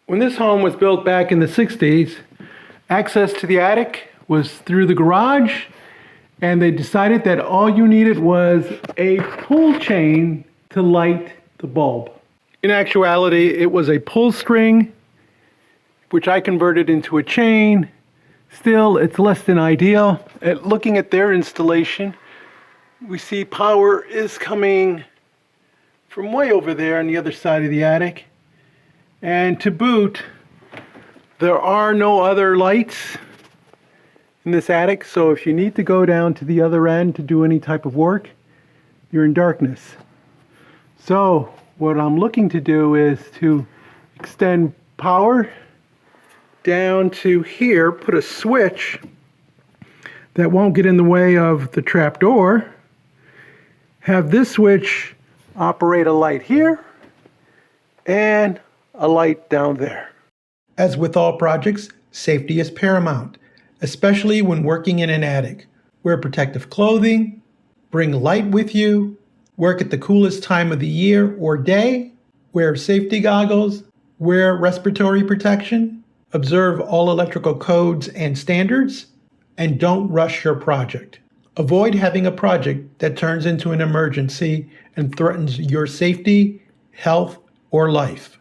When this home was built back in the 60s, access to the attic was through the garage, and they decided that all you needed was a pull chain to light the bulb. In actuality, it was a pull string, which I converted into a chain. Still, it's less than ideal. Looking at their installation, we see power is coming from way over there on the other side of the attic. And to boot, there are no other lights in this attic, so if you need to go down to the other end to do any type of work, you're in darkness. So what I'm looking to do is to extend power down to here, put a switch that won't get in the way of the trap door, have this switch operate a light here and a light down there. As with all projects, safety is paramount, especially when working in an attic. Wear protective clothing, bring light with you, work at the coolest time of the year or day, wear safety goggles, wear respiratory protection, observe all electrical codes and standards, and don't rush your project. Avoid having a project that turns into an emergency and threatens your safety, health, or life.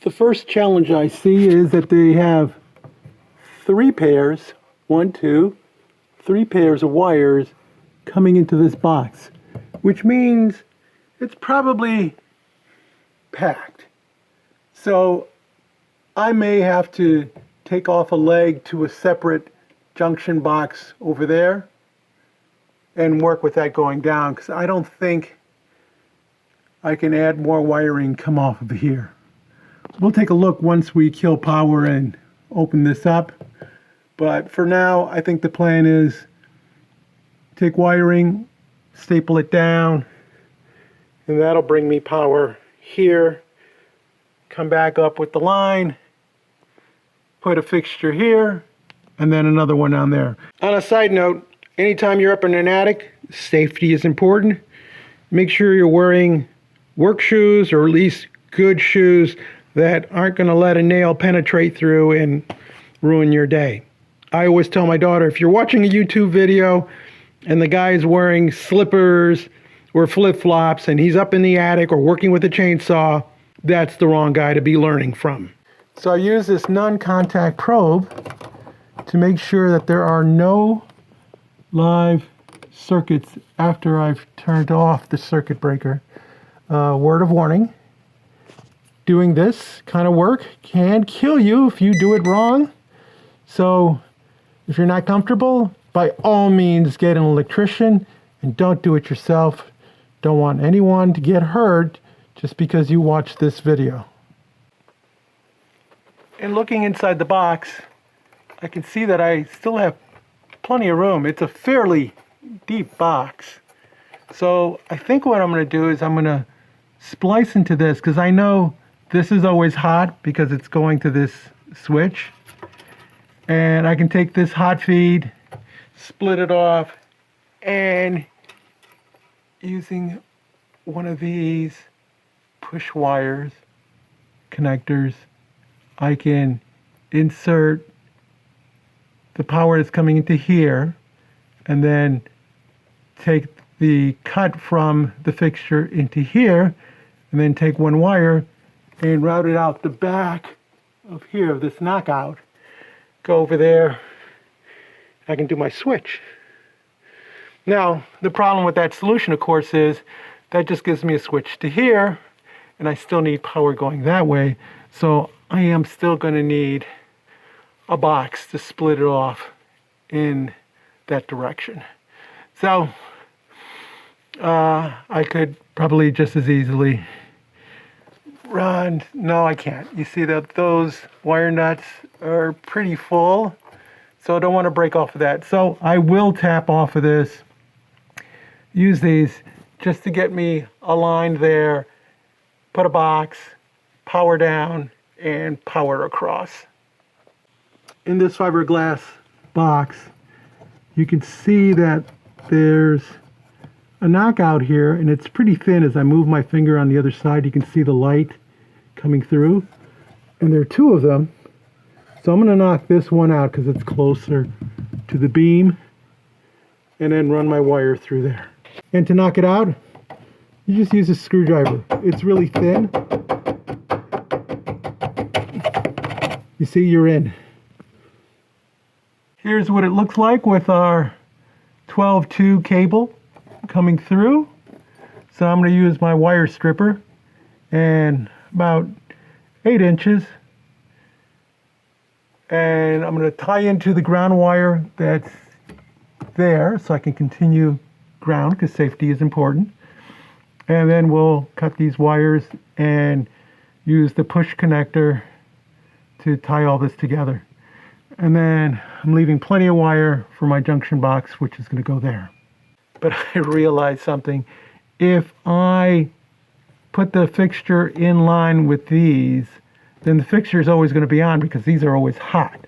The first challenge I see is that they have three pairs of wires coming into this box, which means it's probably packed. So I may have to take off a leg to a separate junction box over there and work with that going down, because I don't think I can add more wiring come off of here. We'll take a look once we kill power and open this up. But for now, I think the plan is take wiring, staple it down, and that'll bring me power here. Come back up with the line, put a fixture here, and then another one down there. On a side note, anytime you're up in an attic, safety is important. Make sure you're wearing work shoes, or at least good shoes that aren't going to let a nail penetrate through and ruin your day. I always tell my daughter, if you're watching a YouTube video and the guy is wearing slippers or flip-flops and he's up in the attic or working with a chainsaw, that's the wrong guy to be learning from. So I use this non-contact probe to make sure that there are no live circuits after I've turned off the circuit breaker. Word of warning, doing this kind of work can kill you if you do it wrong. So if you're not comfortable, by all means get an electrician and don't do it yourself. Don't want anyone to get hurt just because you watched this video. And looking inside the box, I can see that I still have plenty of room. It's a fairly deep box. So I think what I'm going to do is I'm going to splice into this, because I know this is always hot because it's going to this switch. And I can take this hot feed, split it off, and using one of these push wires, connectors, I can insert the power that's coming into here and then take the cut from the fixture into here, and then take one wire and route it out the back of here, of this knockout. Go over there, I can do my switch. Now, the problem with that solution, of course, is that just gives me a switch to here, and I still need power going that way. So I am still going to need a box to split it off in that direction. So I could probably just as easily run. No, I can't. You see that those wire nuts are pretty full, so I don't want to break off of that. So I will tap off of this, use these just to get me aligned there, put a box, power down, and power across. In this fiberglass box, you can see that there's a knockout here, and it's pretty thin. As I move my finger on the other side, you can see the light coming through. And there are two of them. So I'm going to knock this one out because it's closer to the beam, and then run my wire through there. And to knock it out, you just use a screwdriver. It's really thin. You see, you're in. Here's what it looks like with our 12-2 cable coming through. So I'm going to use my wire stripper and about 8 inches. And I'm going to tie into the ground wire that's there so I can continue ground because safety is important. And then we'll cut these wires and use the push connector to tie all this together. And then I'm leaving plenty of wire for my junction box, which is going to go there. But I realized something. If I put the fixture in line with these, then the fixture is always going to be on because these are always hot.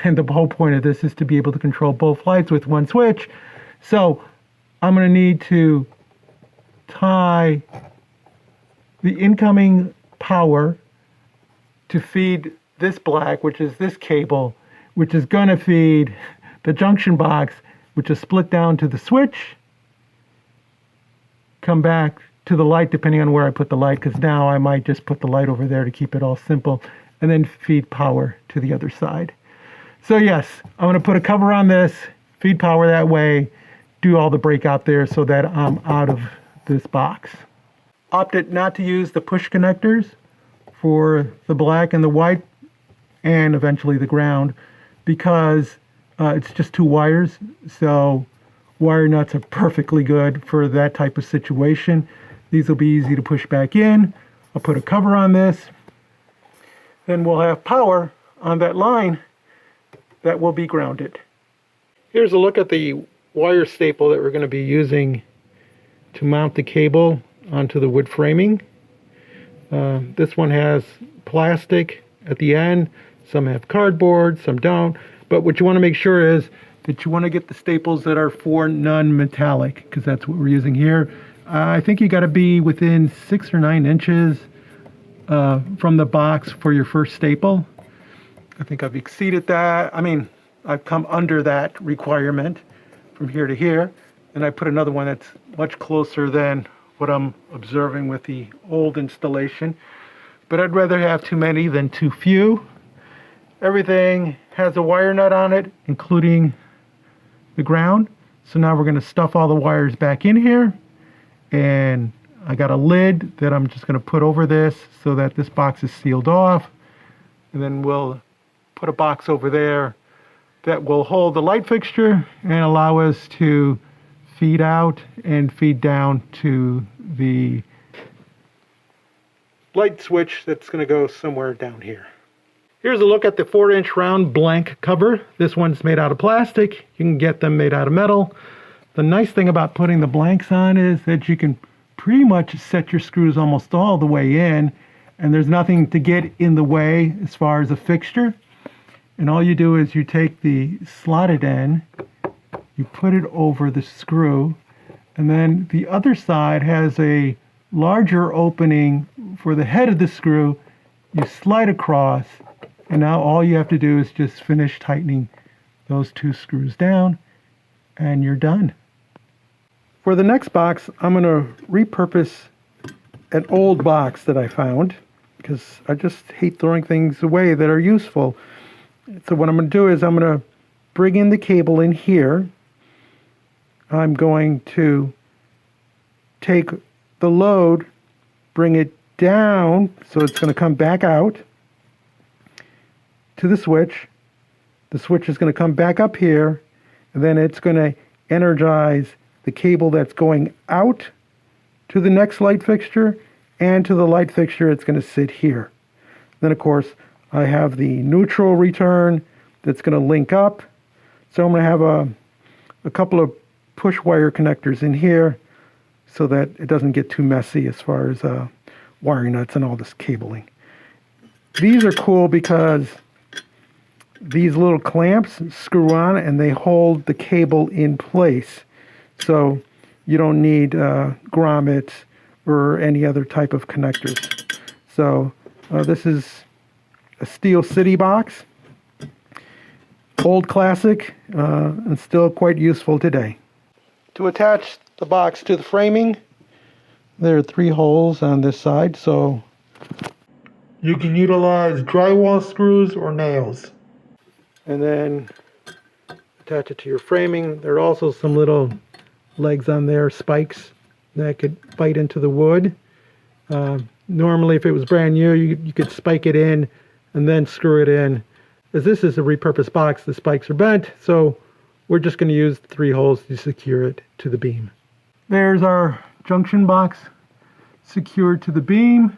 And the whole point of this is to be able to control both lights with one switch. So I'm going to need to tie the incoming power to feed this black, which is this cable, which is going to feed the junction box, which is split down to the switch, come back to the light depending on where I put the light, because now I might just put the light over there to keep it all simple, and then feed power to the other side. So yes, I'm going to put a cover on this, feed power that way, do all the breakout there so that I'm out of this box. Opted not to use the push connectors for the black and the white and eventually the ground because it's just 2 wires. So wire nuts are perfectly good for that type of situation. These will be easy to push back in. I'll put a cover on this. Then we'll have power on that line that will be grounded. Here's a look at the wire staple that we're going to be using to mount the cable onto the wood framing. This one has plastic at the end. Some have cardboard, some don't. But what you want to make sure is that you want to get the staples that are for non-metallic, because that's what we're using here. I think you got to be within 6 or 9 inches from the box for your first staple. I think I've exceeded that. I mean, I've come under that requirement from here to here. And I put another one that's much closer than what I'm observing with the old installation. But I'd rather have too many than too few. Everything has a wire nut on it, including the ground. So now we're going to stuff all the wires back in here. And I got a lid that I'm just going to put over this so that this box is sealed off. And then we'll put a box over there that will hold the light fixture and allow us to feed out and feed down to the light switch that's going to go somewhere down here. Here's a look at the 4-inch round blank cover. This one's made out of plastic. You can get them made out of metal. The nice thing about putting the blanks on is that you can pretty much set your screws almost all the way in, and there's nothing to get in the way as far as a fixture. And all you do is you take the slotted end, you put it over the screw, and then the other side has a larger opening for the head of the screw. You slide across, and now all you have to do is just finish tightening those 2 screws down, and you're done. For the next box, I'm going to repurpose an old box that I found because I just hate throwing things away that are useful. So what I'm going to do is I'm going to bring in the cable in here. I'm going to take the load, bring it down so it's going to come back out to the switch. The switch is going to come back up here, and then it's going to energize the cable that's going out to the next light fixture, and to the light fixture it's going to sit here. Then of course I have the neutral return that's going to link up. So I'm going to have a couple of push wire connectors in here so that it doesn't get too messy as far as wiring nuts and all this cabling. These are cool because these little clamps screw on and they hold the cable in place. So you don't need grommets or any other type of connectors. So this is a steel city box. Old classic, and still quite useful today. To attach the box to the framing, there are 3 holes on this side, so you can utilize drywall screws or nails. And then attach it to your framing. There are also some little legs on there, spikes, that could bite into the wood. Normally, if it was brand new, you could spike it in and then screw it in. As this is a repurposed box, the spikes are bent, so we're just going to use 3 holes to secure it to the beam. There's our junction box secured to the beam,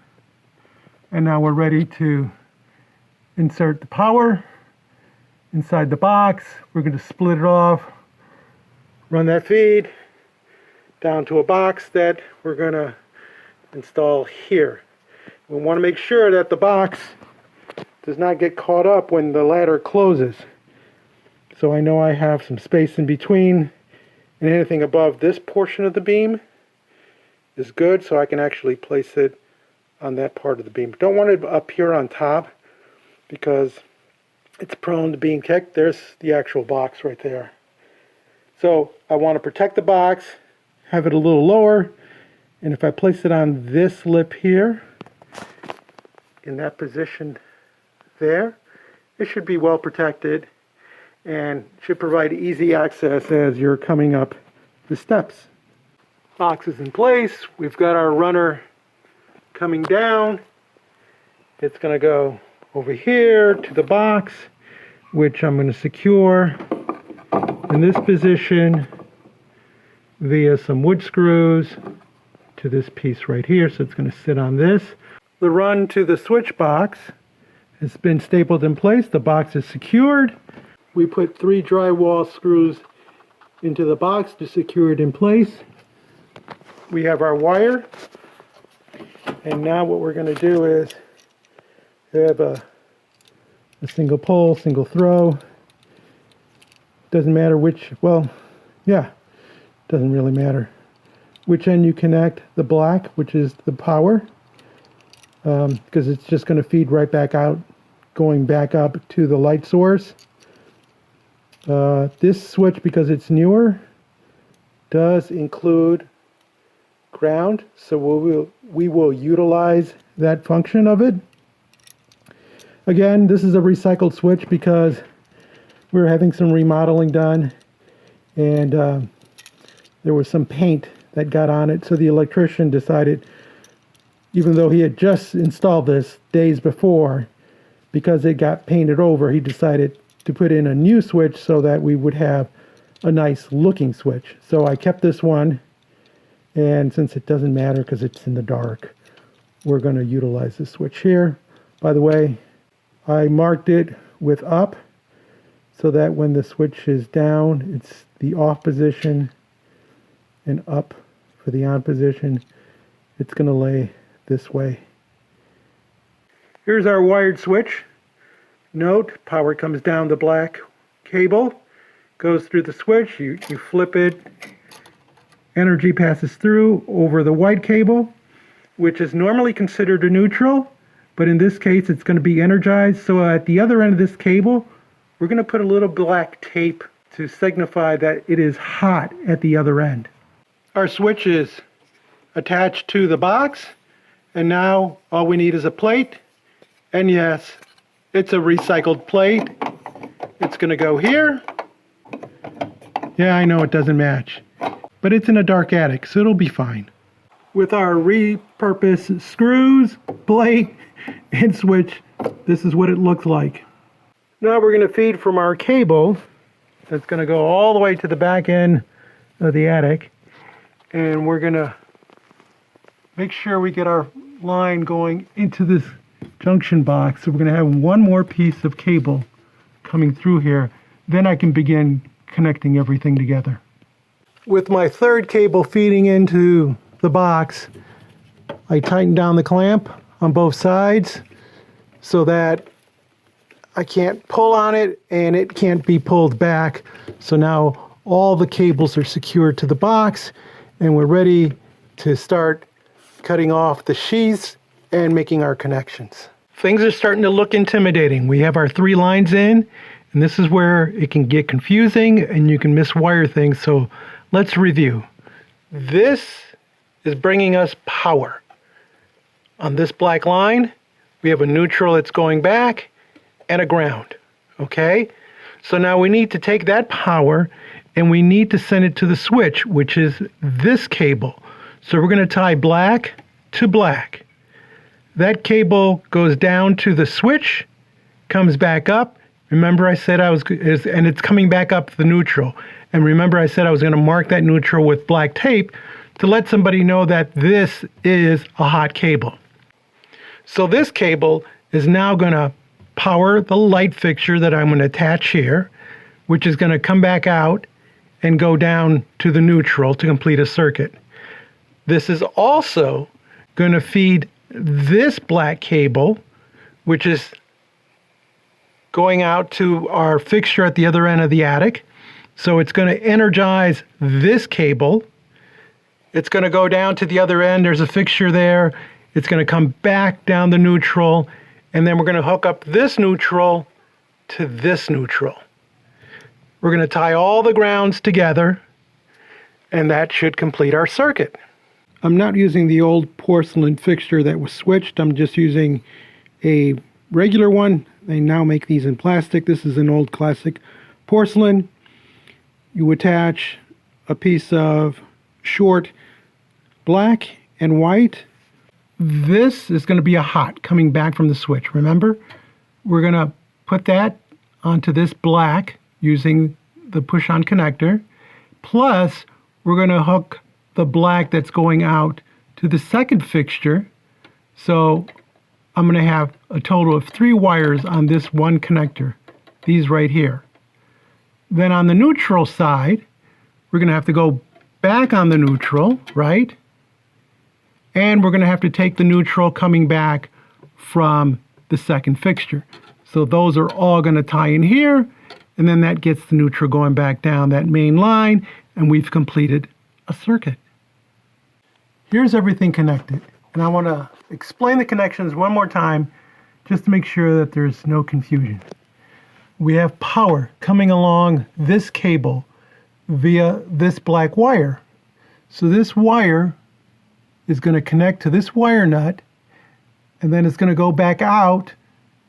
and now we're ready to insert the power inside the box. We're going to split it off, run that feed down to a box that we're going to install here. We want to make sure that the box does not get caught up when the ladder closes. So I know I have some space in between, and anything above this portion of the beam is good, so I can actually place it on that part of the beam. Don't want it up here on top because it's prone to being kicked. There's the actual box right there. So I want to protect the box, have it a little lower, and if I place it on this lip here, in that position there, it should be well protected and should provide easy access as you're coming up the steps. Box is in place. We've got our runner coming down. It's going to go over here to the box, which I'm going to secure in this position via some wood screws to this piece right here. So it's going to sit on this. The run to the switch box has been stapled in place. The box is secured. We put 3 drywall screws into the box to secure it in place. We have our wire, and now what we're going to do is have a single pull, single throw. Doesn't matter which, well, yeah, doesn't really matter which end you connect. The black, which is the power, because it's just going to feed right back out, going back up to the light source. This switch, because it's newer, does include ground, so we will utilize that function of it. Again, this is a recycled switch because we were having some remodeling done, and there was some paint that got on it, so the electrician decided, even though he had just installed this days before, because it got painted over, he decided to put in a new switch so that we would have a nice looking switch. So I kept this one, and since it doesn't matter because it's in the dark, we're going to utilize this switch here. By the way, I marked it with up so that when the switch is down, it's the off position, and up for the on position. It's going to lay this way. Here's our wired switch. Note, power comes down the black cable, goes through the switch, you flip it, energy passes through over the white cable, which is normally considered a neutral, but in this case it's going to be energized. So at the other end of this cable, we're going to put a little black tape to signify that it is hot at the other end. Our switch is attached to the box, and now all we need is a plate, and yes, it's a recycled plate. It's going to go here. Yeah, I know it doesn't match, but it's in a dark attic, so it'll be fine. With our repurposed screws, plate, and switch, this is what it looks like. Now we're going to feed from our cable that's going to go all the way to the back end of the attic, and we're going to make sure we get our line going into this junction box. So we're going to have one more piece of cable coming through here. Then I can begin connecting everything together. With my third cable feeding into the box, I tighten down the clamp on both sides so that I can't pull on it and it can't be pulled back. So now all the cables are secured to the box, and we're ready to start cutting off the sheaths and making our connections. things are starting to look intimidating. We have our 3 lines in, and this is where it can get confusing and you can miswire things. So let's review. This is bringing us power. On this black line, we have a neutral that's going back and a ground, okay? So now we need to take that power and we need to send it to the switch, which is this cable. So we're going to tie black to black. That cable goes down to the switch, comes back up. Remember I said and it's coming back up the neutral. And remember I said I was going to mark that neutral with black tape to let somebody know that this is a hot cable. So this cable is now going to power the light fixture that I'm going to attach here, which is going to come back out and go down to the neutral to complete a circuit. This is also going to feed this black cable, which is going out to our fixture at the other end of the attic. So it's going to energize this cable. It's going to go down to the other end. There's a fixture there. It's going to come back down the neutral, and then we're going to hook up this neutral to this neutral. We're going to tie all the grounds together, and that should complete our circuit. I'm not using the old porcelain fixture that was switched. I'm just using a regular one. They now make these in plastic. This is an old classic porcelain. You attach a piece of short black and white. This is going to be a hot coming back from the switch. Remember, we're going to put that onto this black using the push-on connector. Plus, we're going to hook the black that's going out to the second fixture. So I'm going to have a total of 3 wires on this one connector, these right here. Then on the neutral side, we're going to have to go back on the neutral, right? And we're going to have to take the neutral coming back from the second fixture. So those are all going to tie in here, and then that gets the neutral going back down that main line, and we've completed a circuit. Here's everything connected. And I want to explain the connections one more time just to make sure that there's no confusion. We have power coming along this cable via this black wire. So this wire is going to connect to this wire nut, and then it's going to go back out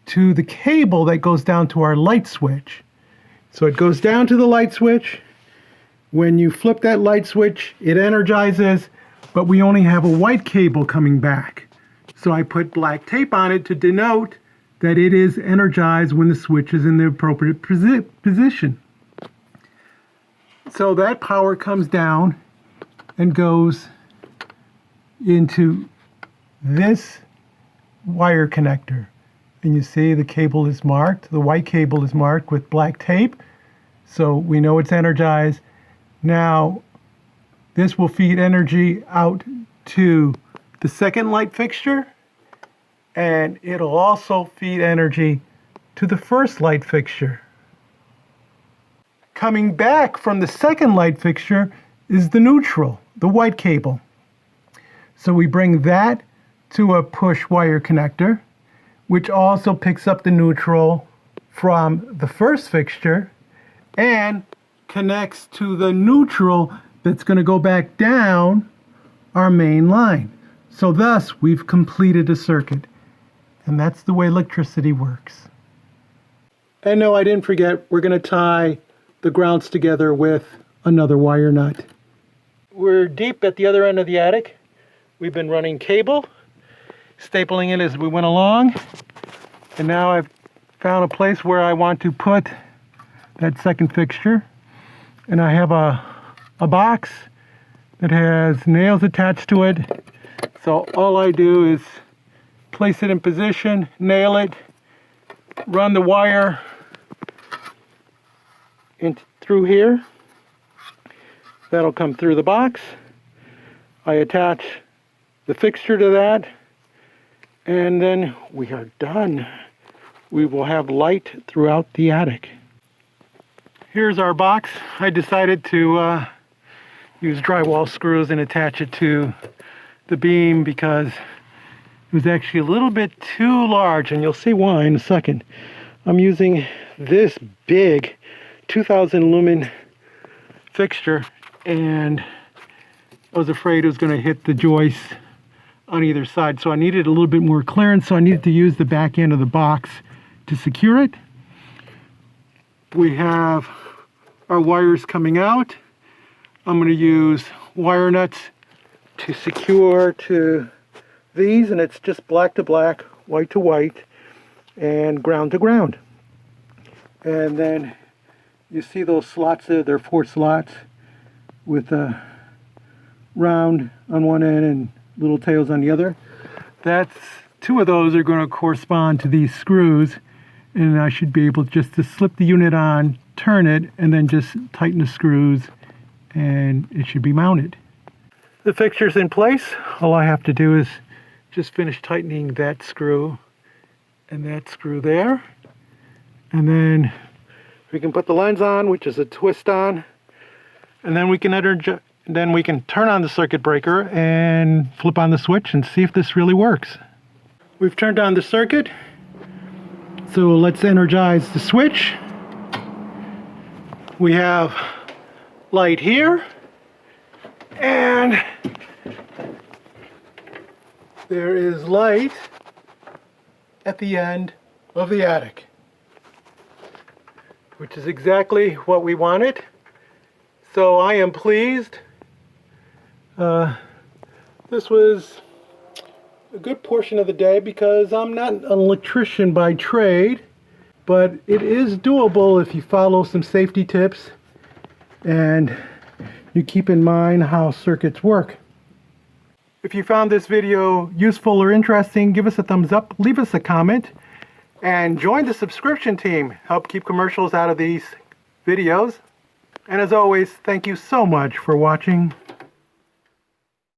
to the cable that goes down to our light switch. So it goes down to the light switch. When you flip that light switch, it energizes, but we only have a white cable coming back. So I put black tape on it to denote that it is energized when the switch is in the appropriate position. So that power comes down and goes into this wire connector. And you see the cable is marked, the white cable is marked with black tape. So we know it's energized. Now, this will feed energy out to the second light fixture, and it'll also feed energy to the first light fixture. Coming back from the second light fixture is the neutral, the white cable. So we bring that to a push wire connector, which also picks up the neutral from the first fixture and connects to the neutral that's going to go back down our main line. So thus, we've completed a circuit. And that's the way electricity works. And no, I didn't forget, we're going to tie the grounds together with another wire nut. We're deep at the other end of the attic. We've been running cable, stapling it as we went along. And now I've found a place where I want to put that second fixture. And I have a box that has nails attached to it. So all I do is place it in position, nail it, run the wire through here. That'll come through the box. I attach the fixture to that, and then we are done. We will have light throughout the attic. Here's our box. I decided to use drywall screws and attach it to the beam because It was actually a little bit too large, and you'll see why in a second. I'm using this big 2000 lumen fixture, and I was afraid it was going to hit the joist on either side, so I needed a little bit more clearance, so I needed to use the back end of the box to secure it. We have our wires coming out. I'm going to use wire nuts to secure to these, and it's just black to black, white to white, and ground to ground. And then you see those slots there, they're 4 slots with a round on one end and little tails on the other. That's 2 of those are going to correspond to these screws, and I should be able just to slip the unit on, turn it, and then just tighten the screws, and it should be mounted. The fixture's in place. All I have to do is just finish tightening that screw and that screw there, and then we can put the lens on, which is a twist on, and then we can turn on the circuit breaker and flip on the switch and see if this really works. We've turned on the circuit, so let's energize the switch. We have light here, and there is light at the end of the attic, which is exactly what we wanted. So I am pleased. This was a good portion of the day because I'm not an electrician by trade, but it is doable if you follow some safety tips and you keep in mind how circuits work. If you found this video useful or interesting, give us a thumbs up, leave us a comment, and join the subscription team. Help keep commercials out of these videos. And as always, thank you so much for watching.